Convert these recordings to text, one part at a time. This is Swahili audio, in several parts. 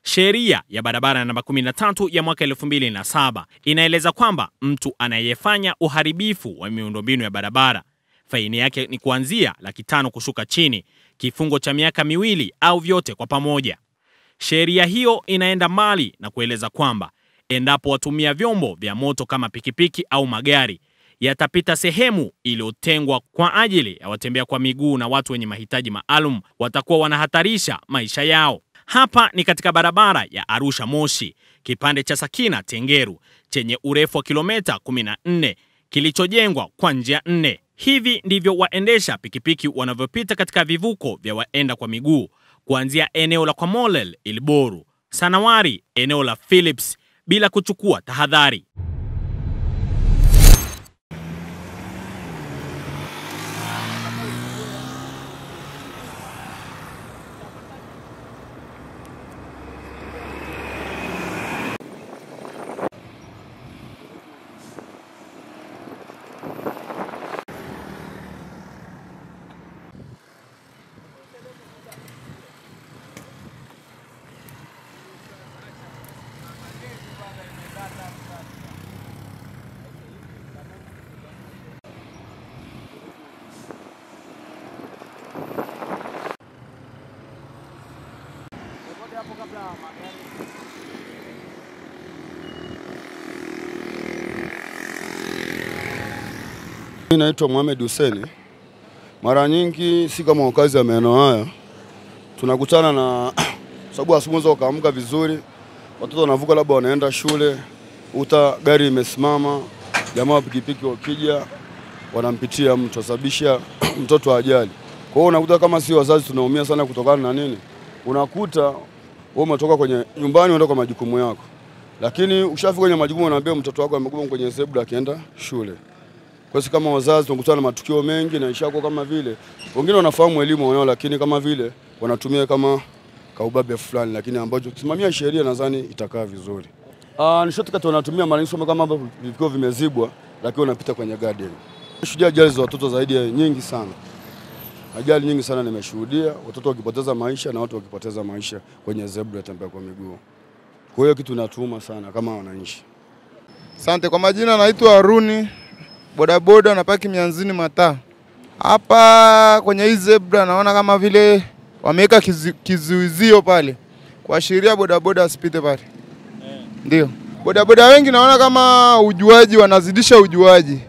Sheria ya barabara namba 13 ya mwaka 2007 inaeleza kwamba mtu anayefanya uharibifu wa miundombinu ya barabara, faini yake ni kuanzia Laki5 kushuka chini, kifungo cha miaka 2 au vyote kwa pamoja. Sheria hiyo inaenda mbali na kueleza kwamba endapo watumia vyombo vya moto kama pikipiki au magari yatapita sehemu iliyotengwa kwa ajili ya watembea kwa miguu na watu wenye mahitaji maalum, watakuwa wanahatarisha maisha yao. Hapa ni katika barabara ya Arusha Moshi, kipande cha Sakina Tengeru chenye urefu wa kilomita 14 kilichojengwa kwa njia 4. Hivi ndivyo waendesha pikipiki wanavyopita katika vivuko vya waenda kwa miguu, kuanzia eneo la Kwamolel Ilboru, Sanawari eneo la Philips, bila kuchukua tahadhari. Mimi naitwa Mohamed Hussein. Mara nyingi si kama wakazi wa maeneo haya tunakutana na sababu asubuhi ukaamka vizuri, watoto wanavuka labda wanaenda shule, gari imesimama, jamaa wa pikipiki wakija wanampitia mtu, sababisha mtoto ajali. Kwa hiyo unakuta kama si wazazi tunaumia sana kutokana na nini? Unakuta wewe umetoka kwenye nyumbani unaenda kwa majukumu yako, lakini ukishafika kwenye majukumu unaambia mtoto wako amekuwa kwenye zebra akienda shule. Kwa sababu kama wazazi tunakutana na matukio mengi na ishako kama vile wengine wanafahamu elimu wao, lakini kama vile wanatumia kama kaubabe fulani, lakini ambacho kusimamia sheria nadhani itakaa vizuri. Ni shortcut wanatumia mara nyingi kama ambavyo vivuko vimezibwa, lakini wanapita kwenye garden. Shuhudia ajali za watoto zaidi ya nyingi sana. Ajali nyingi sana nimeshuhudia, watoto wakipoteza maisha na watu wakipoteza maisha kwenye zebra tembea kwa miguu. Kwa hiyo kitu natuma sana kama wananchi. Asante. Kwa majina naitwa Haruni, bodaboda na paki Mianzini Mataa. Hapa kwenye hii zebra naona kama vile wameweka kizuizio pale kuashiria bodaboda asipite pale. Ndio. Bodaboda wengi naona kama ujuaji, wanazidisha ujuaji.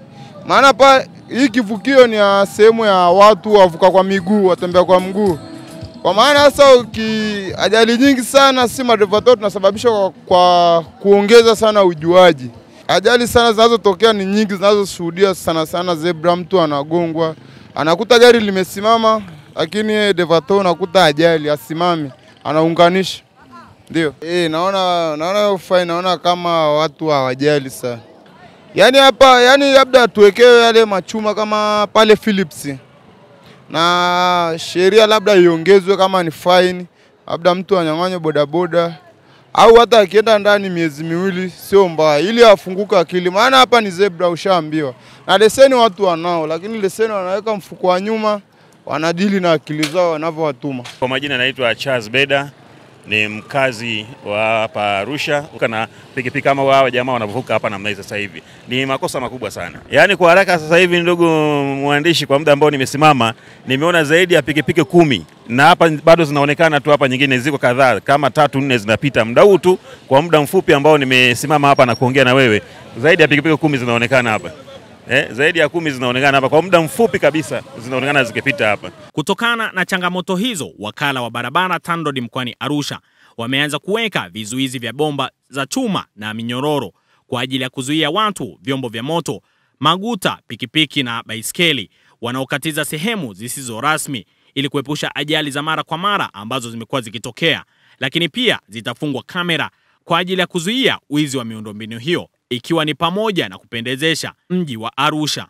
Maana pa hii kivukio ni ya sehemu ya watu wavuka kwa miguu, watembea kwa mguu. Kwa maana sasa ajali nyingi sana si madereva tunasababisha kwa kuongeza sana ujuaji. Ajali sana zinazotokea ni nyingi, zinazoshuhudia sana zebra, mtu anagongwa, anakuta gari limesimama, lakini dereva unakuta ajali asimame, anaunganisha. Ndio. Naona kama watu hawajali sana. Yaani hapa, labda tuwekewe yale machuma kama pale Philips. Na sheria labda iongezwe kama ni fine, labda mtu anyang'anywe bodaboda au hata akienda ndani miezi 2 sio mbaya, ili afunguke akili. Maana hapa ni zebra, ushaambiwa. Na leseni watu wanao, lakini leseni wanaweka mfuko wa nyuma, wanadili na akili zao wanavyowatuma. Kwa majina naitwa Charles Beda, ni mkazi wa hapa Arusha. Kana pikipiki kama wao jamaa wanavuka hapa namna hii sasa hivi ni makosa makubwa sana. Yaani kwa haraka sasa hivi, ndugu mwandishi, kwa muda ambao nimesimama nimeona zaidi ya pikipiki 10, na hapa bado zinaonekana tu, hapa nyingine ziko kadhaa kama 3-4 zinapita muda huu tu. Kwa muda mfupi ambao nimesimama hapa na kuongea na wewe, zaidi ya pikipiki 10 zinaonekana hapa. Zaidi ya 10 zinaonekana hapa kwa muda mfupi kabisa, zinaonekana zikipita hapa. Kutokana na changamoto hizo, wakala wa barabara TANROADS mkoani Arusha wameanza kuweka vizuizi vya bomba za chuma na minyororo kwa ajili ya kuzuia watu, vyombo vya moto, maguta, pikipiki na baiskeli wanaokatiza sehemu zisizo rasmi, ili kuepusha ajali za mara kwa mara ambazo zimekuwa zikitokea. Lakini pia zitafungwa kamera kwa ajili ya kuzuia wizi wa miundombinu hiyo, ikiwa ni pamoja na kupendezesha mji wa Arusha.